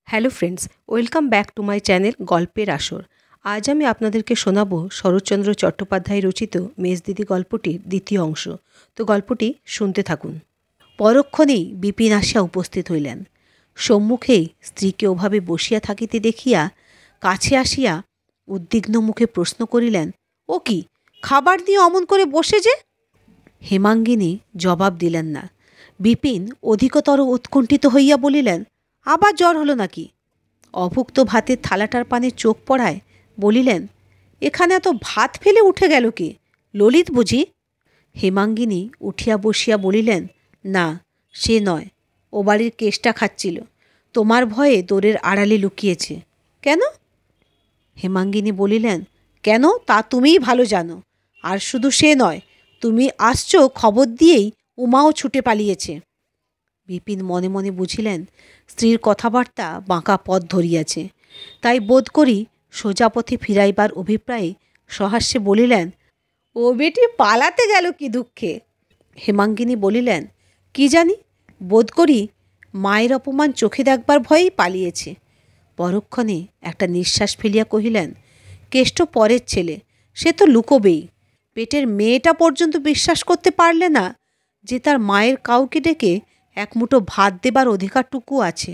Hello friends, welcome back to my channel গল্পের আসর। আজ আমি আপনাদেরকে শোনাব শরৎচন্দ্র চট্টোপাধ্যায় রচিত মেজদিদি গল্পটির দ্বিতীয় অংশ। তো গল্পটি শুনতে থাকুন। পরক্ষণেই বিপিন আসিয়া উপস্থিত হইলেন। সম্মুখেই স্ত্রীকে ওভাবে বসিয়া থাকিতে দেখিয়া কাছে আসিয়া উদ্বিগ্ন মুখে প্রশ্ন করিলেন, ও কি খাবার দিয়ে অমন করে বসে যে? হেমাঙ্গিনী জবাব দিলেন না। বিপিন অধিকতর উৎকণ্ঠিত হইয়া বলিলেন, আবার জ্বর হলো নাকি? অভুক্ত ভাতের থালাটার পানে চোখ পড়ায় বলিলেন, এখানে এত ভাত ফেলে উঠে গেল কে? ললিত বুঝি? হেমাঙ্গিনী উঠিয়া বসিয়া বলিলেন, না, সে নয়, ও বাড়ির কেষ্টা খাচ্ছিল, তোমার ভয়ে দোরের আড়ালে লুকিয়েছে। কেন? হেমাঙ্গিনী বলিলেন, কেন তা তুমিই ভালো জানো। আর শুধু সে নয়, তুমি আসছো খবর দিয়েই উমাও ছুটে পালিয়েছে। বিপিন মনে মনে বুঝিলেন স্ত্রীর কথাবার্তা বাঁকা পথ ধরিয়াছে, তাই বোধ করি সোজা পথে ফিরাইবার অভিপ্রায়ে সহাস্যে বলিলেন, ও বেটি পালাতে গেল কি দুঃখে? হেমাঙ্গিনী বলিলেন, কি জানি, বোধ করি মায়ের অপমান চোখে দেখবার ভয়েই পালিয়েছে। পরক্ষণে একটা নিঃশ্বাস ফেলিয়া কহিলেন, কেষ্ট পরের ছেলে, সে তো লুকোবেই। পেটের মেয়েটা পর্যন্ত বিশ্বাস করতে পারলে না যে তার মায়ের কাউকে ডেকে এক মুঠো ভাত দেবার অধিকারটুকু আছে।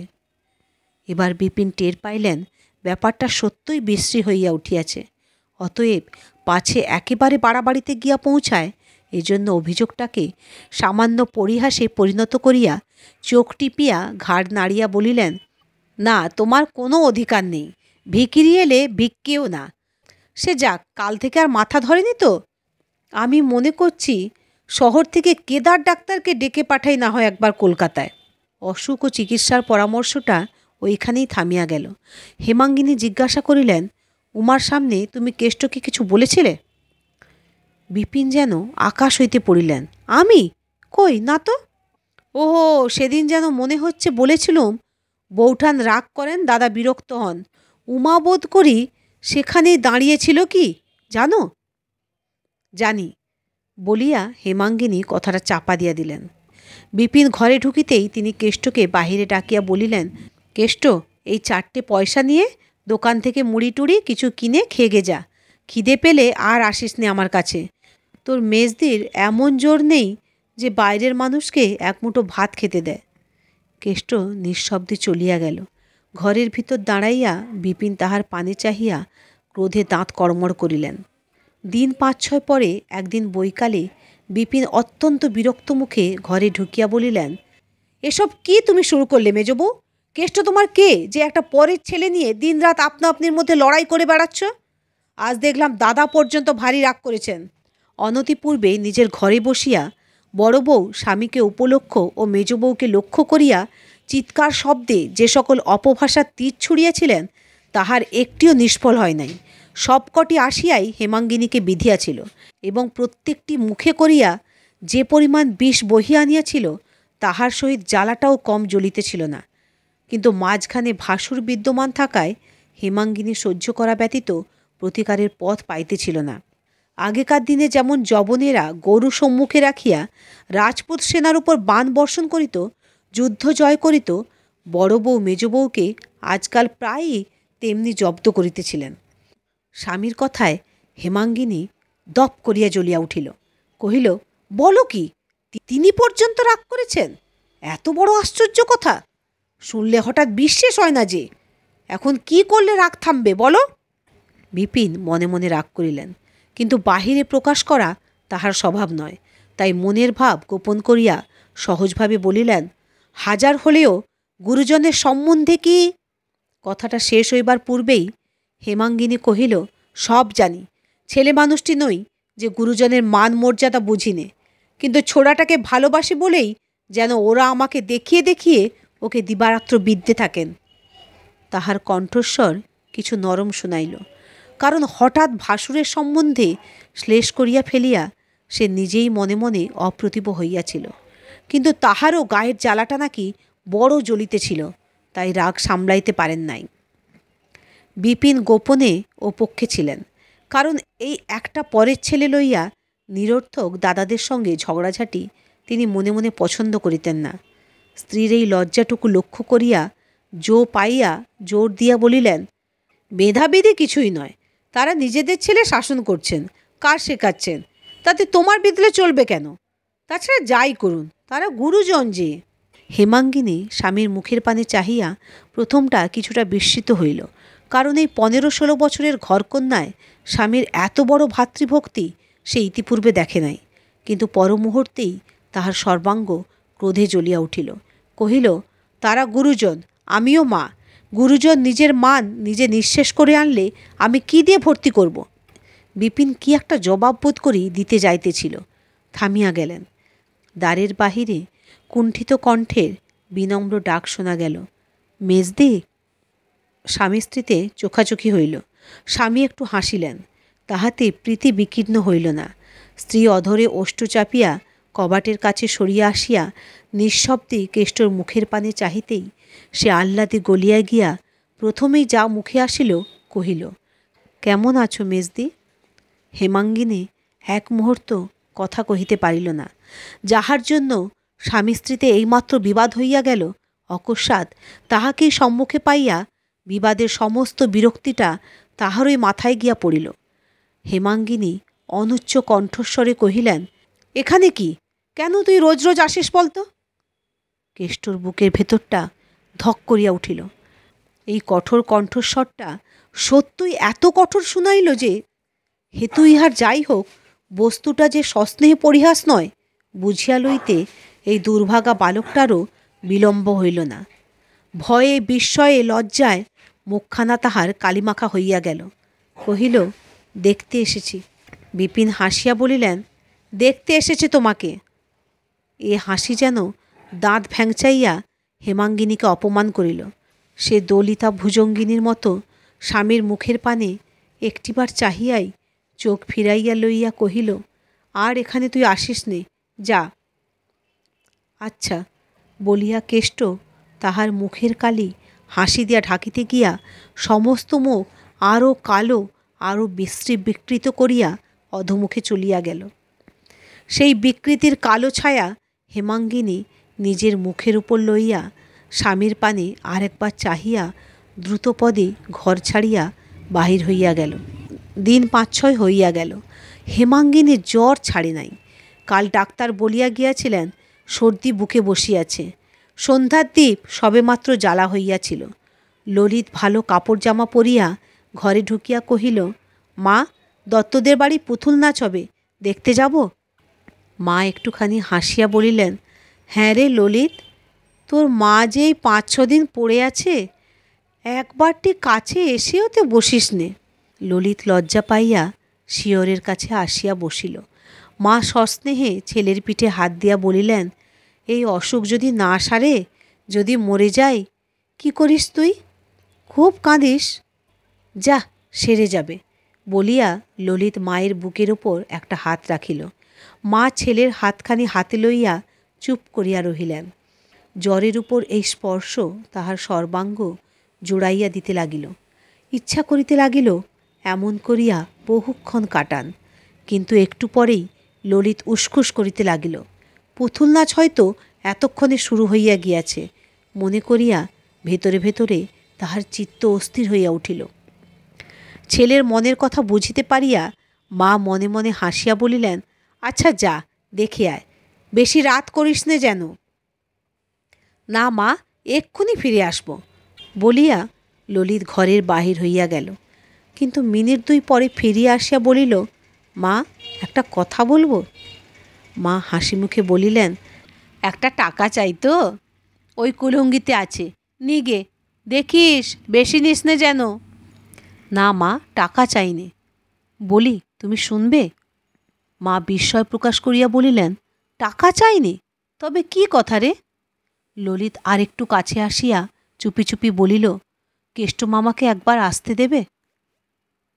এবার বিপিন টের পাইলেন ব্যাপারটা সত্যই বিশ্রী হইয়া উঠিয়াছে। অতএব পাছে একেবারে বাড়াবাড়িতে গিয়া পৌঁছায়, এজন্য অভিযোগটাকে সামান্য পরিহাসে পরিণত করিয়া চোখ টিপিয়া ঘাড় নাড়িয়া বলিলেন, না, তোমার কোনো অধিকার নেই। ভিখিরি এলে ভিক্ষেও না। সে যাক, কাল থেকে আর মাথা ধরেনি তো? আমি মনে করছি শহর থেকে কেদার ডাক্তারকে ডেকে পাঠাই না হয় একবার কলকাতায়। অসুখ ও চিকিৎসার পরামর্শটা ওইখানেই থামিয়া গেল। হেমাঙ্গিনী জিজ্ঞাসা করিলেন, উমার সামনে তুমি কেষ্টকে কিছু বলেছিলে? বিপিন যেন আকাশ হইতে পড়িলেন। আমি? কই, না তো। ওহো, সেদিন যেন মনে হচ্ছে বলেছিলুম, বৌঠান রাগ করেন, দাদা বিরক্ত হন। উমা বোধ করি সেখানেই দাঁড়িয়েছিল কি জানো? জানি বলিয়া হেমাঙ্গিনী কথাটা চাপা দিয়া দিলেন। বিপিন ঘরে ঢুকিতেই তিনি কেষ্টকে বাহিরে ডাকিয়া বলিলেন, কেষ্ট, এই 4টে পয়সা নিয়ে দোকান থেকে মুড়ি টুড়ি কিছু কিনে খেয়ে যা। খিদে পেলে আর আসিস নে আমার কাছে। তোর মেজদির এমন জোর নেই যে বাইরের মানুষকে এক মুঠো ভাত খেতে দেয়। কেষ্ট নিঃশব্দে চলিয়া গেল। ঘরের ভিতর দাঁড়াইয়া বিপিন তাহার পানে চাহিয়া ক্রোধে দাঁত কড়মড় করিলেন। দিন 5-6 পরে একদিন বৈকালে বিপিন অত্যন্ত বিরক্ত মুখে ঘরে ঢুকিয়া বলিলেন, এসব কি তুমি শুরু করলে মেজবউ? কেষ্ট তোমার কে যে একটা পরের ছেলে নিয়ে দিনরাত আপনা আপনির মধ্যে লড়াই করে বেড়াচ্ছ? আজ দেখলাম দাদা পর্যন্ত ভারী রাগ করেছেন। অনতিপূর্বে নিজের ঘরে বসিয়া বড় বউ স্বামীকে উপলক্ষ ও মেজবউকে লক্ষ্য করিয়া চিৎকার শব্দে যে সকল অপভাষার তীর ছুড়িয়াছিলেন, তাহার একটিও নিষ্ফল হয় নাই। সবকটি আসিয়াই হেমাঙ্গিনীকে বিধিয়াছিল এবং প্রত্যেকটি মুখে করিয়া যে পরিমাণ বিষ বহিয়া আনিয়াছিল, তাহার সহিত জ্বালাটাও কম জ্বলিতেছিল না। কিন্তু মাঝখানে ভাসুর বিদ্যমান থাকায় হেমাঙ্গিনী সহ্য করা ব্যতীত প্রতিকারের পথ পাইতেছিল না। আগেকার দিনে যেমন যবনেরা গরু সম্মুখে রাখিয়া রাজপুত সেনার উপর বাণ বর্ষণ করিত, যুদ্ধ জয় করিত, বড় বউ মেজবউকে আজকাল প্রায়ই তেমনি জব্দ করিতেছিলেন। স্বামীর কথায় হেমাঙ্গিনী দপ করিয়া জ্বলিয়া উঠিল। কহিল, বলো কি, তিনি পর্যন্ত রাগ করেছেন? এত বড় আশ্চর্য কথা! শুনলে হঠাৎ বিশ্বাস হয় না যে। এখন কি করলে রাগ থামবে বলো? বিপিন মনে মনে রাগ করিলেন, কিন্তু বাহিরে প্রকাশ করা তাহার স্বভাব নয়। তাই মনের ভাব গোপন করিয়া সহজভাবে বলিলেন, হাজার হলেও গুরুজনের সম্বন্ধে কি? কথাটা শেষ হইবার পূর্বেই হেমাঙ্গিনী কহিল, সব জানি, ছেলে মানুষটি নই যে গুরুজনের মান মর্যাদা বুঝিনে, কিন্তু ছোড়াটাকে ভালোবাসে বলেই যেন ওরা আমাকে দেখিয়ে দেখিয়ে ওকে দিবারাত্র বিদ্যে থাকেন। তাহার কণ্ঠস্বর কিছু নরম শোনাইল, কারণ হঠাৎ ভাসুরের সম্বন্ধে শ্লেষ করিয়া ফেলিয়া সে নিজেই মনে মনে অপ্রতিভ হইয়াছিল। কিন্তু তাহারও গায়ের জ্বালাটা নাকি বড় জ্বলিতেছিল, তাই রাগ সামলাইতে পারেন নাই। বিপিন গোপনে ও পক্ষে ছিলেন, কারণ এই একটা পরের ছেলে লইয়া নিরর্থক দাদাদের সঙ্গে ঝগড়াঝাটি তিনি মনে মনে পছন্দ করিতেন না। স্ত্রীর এই লজ্জাটুকু লক্ষ্য করিয়া জো পাইয়া জোর দিয়া বলিলেন, ভেদাভেদি কিছুই নয়, তারা নিজেদের ছেলে শাসন করছেন, কাজ শেখাচ্ছেন, তাতে তোমার বিদলে চলবে কেন? তাছাড়া যাই করুন, তারা গুরুজন যে। হেমাঙ্গিনী স্বামীর মুখের পানে চাহিয়া প্রথমটা কিছুটা বিস্মিত হইল, কারণ এই 15-16 বছরের ঘরকন্যায় স্বামীর এত বড় ভাতৃভক্তি সে ইতিপূর্বে দেখে নাই। কিন্তু পর মুহূর্তেই তাহার সর্বাঙ্গ ক্রোধে জ্বলিয়া উঠিল। কহিল, তারা গুরুজন, আমিও মা। গুরুজন নিজের মান নিজে নিঃশেষ করে আনলে আমি কি দিয়ে ভর্তি করব? বিপিন কি একটা জবাব বোধ করি দিতে যাইতেছিল, থামিয়া গেলেন। দ্বারের বাহিরে কুণ্ঠিত কণ্ঠের বিনম্র ডাক শোনা গেল, মেজদি। স্বামী স্ত্রীতে চোখাচোখি হইল। স্বামী একটু হাসিলেন, তাহাতে প্রীতি বিকীর্ণ হইল না। স্ত্রী অধরে ওষ্ঠ চাপিয়া কবাটের কাছে সরিয়া আসিয়া নিঃশব্দে কেষ্টর মুখের পানে চাহিতেই সে আহ্লাদে গলিয়া গিয়া প্রথমেই যা মুখে আসিল কহিল, কেমন আছো মেজদি? হেমাঙ্গিনী এক মুহূর্ত কথা কহিতে পারিল না। যাহার জন্য স্বামী স্ত্রীতে এইমাত্র বিবাদ হইয়া গেল, অকস্মাৎ তাহাকেই সম্মুখে পাইয়া বিবাদের সমস্ত বিরক্তিটা তাহারই মাথায় গিয়া পড়িল। হেমাঙ্গিনী অনুচ্চ কণ্ঠস্বরে কহিলেন, এখানে কি? কেন তুই রোজ রোজ আসিস বলতো? কেষ্টর বুকের ভেতরটা ধক করিয়া উঠিল। এই কঠোর কণ্ঠস্বরটা সত্যই এত কঠোর শুনাইল যে, হেতু ইহার যাই হোক, বস্তুটা যে সস্নেহে পরিহাস নয় বুঝিয়া লইতে এই দুর্ভাগা বালকটারও বিলম্ব হইল না। ভয়ে বিস্ময়ে লজ্জায় মুখখানা তাহার কালিমাখা হইয়া গেল। কহিল, দেখতে এসেছি। বিপিন হাসিয়া বলিলেন, দেখতে এসেছে তোমাকে? এ হাসি যেন দাঁত ভ্যাংচাইয়া হেমাঙ্গিনীকে অপমান করিল। সে দলিতা ভুজঙ্গিনীর মতো স্বামীর মুখের পানে একটিবার চাহিয়াই চোখ ফিরাইয়া লইয়া কহিল, আর এখানে তুই আসিস নে, যা। আচ্ছা বলিয়া কেষ্ট তাহার মুখের কালি হাসি দিয়া ঢাকিতে গিয়া সমস্ত মুখ আরও কালো, আরও বিশ্রী বিকৃত করিয়া অধোমুখে চলিয়া গেল। সেই বিকৃতির কালো ছায়া হেমাঙ্গিনী নিজের মুখের উপর লইয়া স্বামীর পানে আর একবার চাহিয়া দ্রুতপদে ঘর ছাড়িয়া বাহির হইয়া গেল। দিন 5-6 হইয়া গেল। হেমাঙ্গিনীর জ্বর ছাড়ে নাই। কাল ডাক্তার বলিয়া গিয়াছিলেন সর্দি বুকে বসিয়াছে। সন্ধ্যার দ্বীপ সবেমাত্র জ্বালা হইয়াছিল। ললিত ভালো কাপড় জামা পরিয়া ঘরে ঢুকিয়া কহিল, মা, দত্তদের বাড়ি পুতুল নাচ হবে, দেখতে যাব? মা একটুখানি হাসিয়া বলিলেন, হ্যাঁ রে ললিত, তোর মা যেই 5-6 দিন পড়ে আছে, একবারটি কাছে এসেও তো বসিস নে। ললিত লজ্জা পাইয়া শিয়রের কাছে আসিয়া বসিল। মা সস্নেহে ছেলের পিঠে হাত দিয়া বলিলেন, এই অসুখ যদি না সারে, যদি মরে যাই, কি করিস তুই? খুব কাঁদিস? যা, সেরে যাবে বলিয়া ললিত মায়ের বুকের ওপর একটা হাত রাখিল। মা ছেলের হাতখানি হাতে লইয়া চুপ করিয়া রহিলেন। জ্বরের উপর এই স্পর্শ তাহার সর্বাঙ্গ জোড়াইয়া দিতে লাগিল। ইচ্ছা করিতে লাগিল এমন করিয়া বহুক্ষণ কাটান। কিন্তু একটু পরেই ললিত উসখুস করিতে লাগিল। পুতুল নাচ হয়তো এতক্ষণে শুরু হইয়া গিয়াছে মনে করিয়া ভেতরে ভেতরে তাহার চিত্ত অস্থির হইয়া উঠিল। ছেলের মনের কথা বুঝিতে পারিয়া মা মনে মনে হাসিয়া বলিলেন, আচ্ছা যা, দেখে আয়, বেশি রাত করিস নে যেন। না মা, এক্ষুনি ফিরে আসব বলিয়া ললিত ঘরের বাহির হইয়া গেল। কিন্তু মিনিট 2 পরে ফিরিয়া আসিয়া বলিল, মা, একটা কথা বলবো। মা হাসি মুখে বলিলেন, একটা টাকা চাই তো, ওই কুলঙ্গিতে আছে, নিগে, দেখিস বেশি নিস নে যেন। না মা, টাকা চাইনি। বলি, তুমি শুনবে? মা বিস্ময় প্রকাশ করিয়া বলিলেন, টাকা চাইনি? তবে কি কথা রে? ললিত আর একটু কাছে আসিয়া চুপি চুপি বলিল, কেষ্ট মামাকে একবার আসতে দেবে?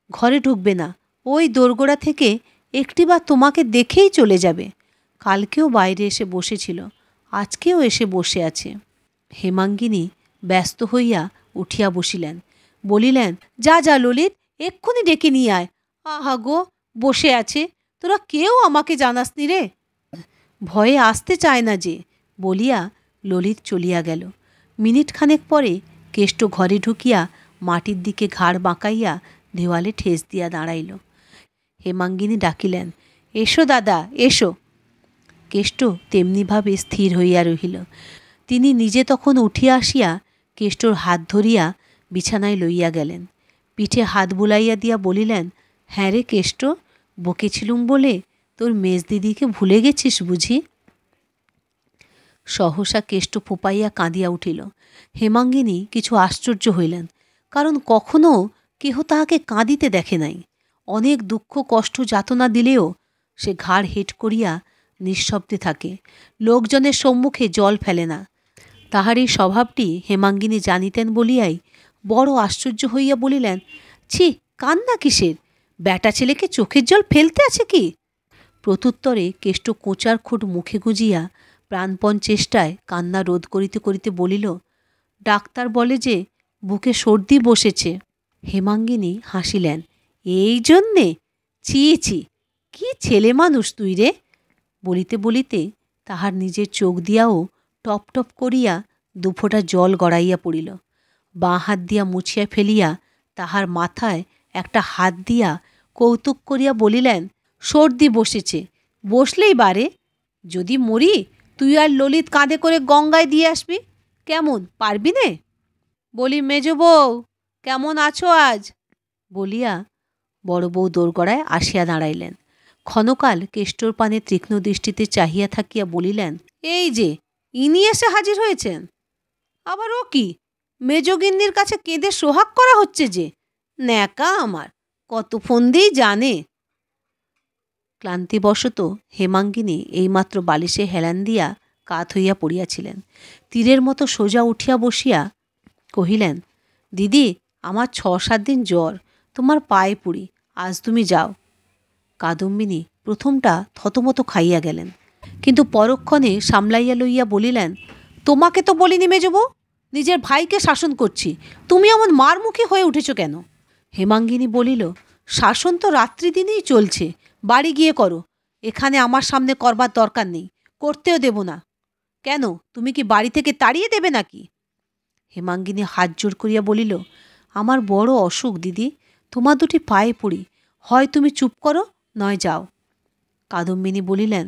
ঘরে ঢুকবে না, ওই দোরগোড়া থেকে একটিবার তোমাকে দেখেই চলে যাবে। কালকেও বাইরে এসে বসেছিল, আজকেও এসে বসে আছে। হেমাঙ্গিনী ব্যস্ত হইয়া উঠিয়া বসিলেন, বলিলেন, যা যা ললিত, এক্ষুনি ডেকে নিয়ে আয়। আহা গো, বসে আছে, তোরা কেউ আমাকে জানাসনি রে। ভয়ে আসতে চায় না যে, বলিয়া ললিত চলিয়া গেল। মিনিট খানেক পরে কেষ্ট ঘরে ঢুকিয়া মাটির দিকে ঘাড় বাঁকাইয়া দেওয়ালে ঠেস দিয়া দাঁড়াইল। হেমাঙ্গিনী ডাকিলেন, এসো দাদা, এসো। কেষ্ট তেমনিভাবে স্থির হইয়া রহিল। তিনি নিজে তখন উঠিয়া আসিয়া কেষ্টর হাত ধরিয়া বিছানায় লইয়া গেলেন। পিঠে হাত বুলাইয়া দিয়া বলিলেন, হ্যাঁ রে কেষ্ট, বকেছিলুম বলে তোর মেজদিদিকে ভুলে গেছিস বুঝি? সহসা কেষ্ট ফোপাইয়া কাঁদিয়া উঠিল। হেমাঙ্গিনী কিছু আশ্চর্য হইলেন, কারণ কখনও কেহ তাহাকে কাঁদিতে দেখে নাই। অনেক দুঃখ কষ্ট যাতনা দিলেও সে ঘাড় হেঁট করিয়া নিঃশব্দে থাকে, লোকজনের সম্মুখে জল ফেলে না। তাহার এই স্বভাবটি হেমাঙ্গিনী জানিতেন বলিয়াই বড় আশ্চর্য হইয়া বলিলেন, ছি, কান্না কিসের? ব্যাটা ছেলেকে চোখের জল ফেলতে আছে কি? প্রত্যুত্তরে কেষ্ট কোঁচার খুঁট মুখে গুজিয়া প্রাণপণ চেষ্টায় কান্না রোধ করিতে করিতে বলিল, ডাক্তার বলে যে বুকে সর্দি বসেছে। হেমাঙ্গিনী হাসিলেন, এই জন্যে? ছি ছি, কি ছেলে মানুষ তুই রে! বলিতে বলিতে তাহার নিজের চোখ দিয়াও টপ টপ করিয়া দুফোঁটা জল গড়াইয়া পড়িল। বাঁ হাত দিয়া মুছিয়া ফেলিয়া তাহার মাথায় একটা হাত দিয়া কৌতুক করিয়া বলিলেন, সর্দি বসেছে, বসলেই বারে। যদি মরি তুই আর ললিত কাঁধে করে গঙ্গায় দিয়ে আসবি, কেমন, পারবি নে? বলি, মেজ বউ কেমন আছো আজ? বলিয়া বড় বউ দোরগড়ায় আসিয়া দাঁড়াইলেন। ক্ষণকাল কেষ্টর পানে তীক্ষ্ণ দৃষ্টিতে চাহিয়া থাকিয়া বলিলেন, এই যে ইনি এসে হাজির হয়েছেন? আবার ও কি, মেজগিন্নির কাছে কেঁদে সোহাগ করা হচ্ছে যে? ন্যাকা আমার, কত ফন্দিই জানে। ক্লান্তিবশত হেমাঙ্গিনী এইমাত্র বালিশে হেলান দিয়া কাত হইয়া পড়িয়াছিলেন। তীরের মতো সোজা উঠিয়া বসিয়া কহিলেন, দিদি, আমার 6-7 দিন জ্বর, তোমার পায়ে পুড়ি, আজ তুমি যাও। কাদম্বিনী প্রথমটা থতমত খাইয়া গেলেন, কিন্তু পরক্ষণে সামলাইয়া লইয়া বলিলেন, তোমাকে তো বলিনি মেজবউ, নিজের ভাইকে শাসন করছি, তুমি এমন মারমুখী হয়ে উঠেছ কেন? হেমাঙ্গিনী বলিল, শাসন তো রাত্রি দিনেই চলছে, বাড়ি গিয়ে করো, এখানে আমার সামনে করবার দরকার নেই, করতেও দেব না। কেন, তুমি কি বাড়ি থেকে তাড়িয়ে দেবে নাকি? হেমাঙ্গিনী হাত জোর করিয়া বলিল, আমার বড় অসুখ দিদি, তোমার দুটি পায়ে পড়ি, হয় তুমি চুপ করো, নয় যাও। কাদম্বিনী বলিলেন,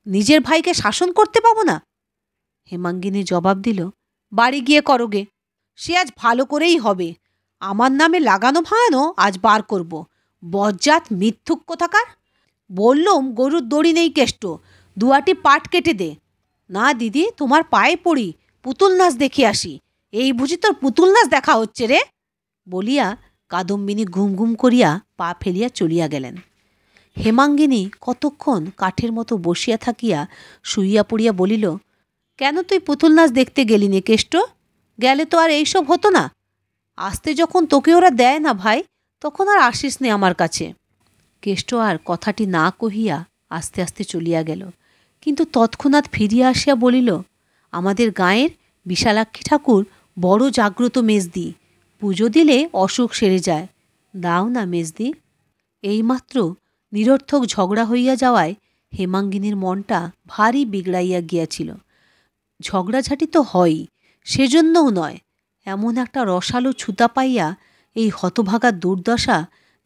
নিজের ভাইকে শাসন করতে পাবো না? হেমাঙ্গিনী জবাব দিল, বাড়ি গিয়ে করো গে, সে আজ ভালো করেই হবে। আমার নামে লাগানো ভাঙানো আজ বার করব, বজ্জাত মিথ্যুক কোথাকার। বললুম গরুর দড়ি নেই কেষ্ট, 2-আটি পাট কেটে দে। না দিদি, তোমার পায়ে পড়ি, পুতুল নাচ দেখে আসি। এই বুঝি তোর পুতুল নাচ দেখা হচ্ছে রে? বলিয়া কাদম্বিনী ঘুম ঘুম করিয়া পা ফেলিয়া চলিয়া গেলেন। হেমাঙ্গিনী কতক্ষণ কাঠের মতো বসিয়া থাকিয়া শুইয়া পড়িয়া বলিল, কেন তুই পুতুল নাচ দেখতে গেলি নে কেষ্ট? গেলে তো আর এইসব হতো না। আসতে যখন তোকে ওরা দেয় না ভাই, তখন আর আসিস নে আমার কাছে। কেষ্ট আর কথাটি না কহিয়া আস্তে আস্তে চলিয়া গেল, কিন্তু তৎক্ষণাৎ ফিরিয়া আসিয়া বলিল, আমাদের গাঁয়ের বিশালাক্ষী ঠাকুর বড় জাগ্রত মেজদি, পুজো দিলে অসুখ সেরে যায়, দাও না মেজদি। এইমাত্র নিরর্থক ঝগড়া হইয়া যাওয়ায় হেমাঙ্গিনীর মনটা ভারী বিগড়াইয়া গিয়াছিল। ঝগড়াঝাটি তো হয়ই, সেজন্যও নয়, এমন একটা রসালো ছুতা পাইয়া এই হতভাগা দুর্দশা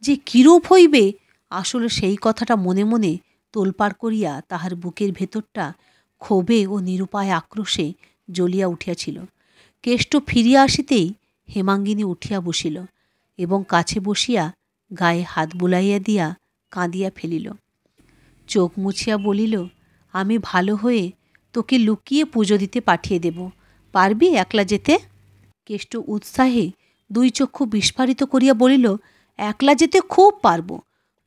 যে কিরূপ হইবে, আসলে সেই কথাটা মনে মনে তোলপাড় করিয়া তাহার বুকের ভেতরটা ক্ষোভে ও নিরুপায় আক্রোশে জ্বলিয়া উঠিয়াছিল। কেষ্ট ফিরিয়া আসিতেই হেমাঙ্গিনী উঠিয়া বসিল এবং কাছে বসিয়া গায়ে হাত বুলাইয়া দিয়া কাঁদিয়া ফেলিল। চোখ মুছিয়া বলিল, আমি ভালো হয়ে তোকে লুকিয়ে পুজো দিতে পাঠিয়ে দেব, পারবি একলা যেতে? কেষ্ট উৎসাহে 2 চক্ষু বিস্ফারিত করিয়া বলিল, একলা যেতে খুব পারব।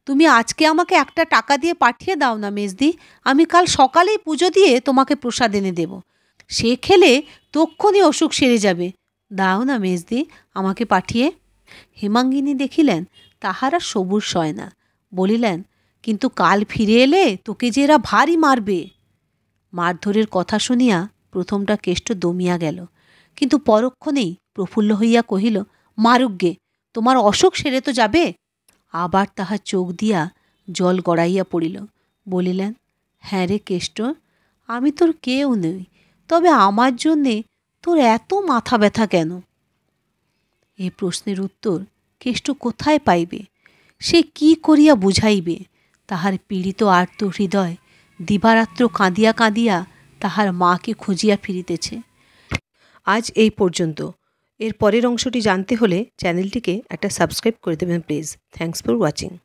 তুমি আজকে আমাকে একটা টাকা দিয়ে পাঠিয়ে দাও না মেজদি, আমি কাল সকালেই পুজো দিয়ে তোমাকে প্রসাদ এনে দেব, সে খেলে তক্ষুনি অসুখ সেরে যাবে। দাও না মেজদি আমাকে পাঠিয়ে। হেমাঙ্গিনী দেখিলেন তাহার আর সবুর সয় না, বলিলেন, কিন্তু কাল ফিরে এলে তোকে যে এরা ভারী মারবে। মারধরের কথা শুনিয়া প্রথমটা কেষ্ট দমিয়া গেল, কিন্তু পরক্ষণেই প্রফুল্ল হইয়া কহিল, মারুক গে, তোমার অসুখ সেরে তো যাবে। আবার তাহার চোখ দিয়া জল গড়াইয়া পড়িল। বলিলেন, হ্যাঁ রে কেষ্ট, আমি তোর কেউ নই, তবে আমার জন্যে তোর এত মাথা ব্যথা কেন? এই প্রশ্নের উত্তর কেষ্ট কোথায় পাইবে? সে কি করিয়া বুঝাইবে? তাহার পীড়িত আর্ত হৃদয় দিবারাত্র কাঁদিয়া কাঁদিয়া তাহার মাকে খুঁজিয়া ফিরিতেছে। আজ এই পর্যন্ত। এর পরের অংশটি জানতে হলে চ্যানেলটিকে একটা সাবস্ক্রাইব করে দেবেন প্লিজ। Thanks for watching.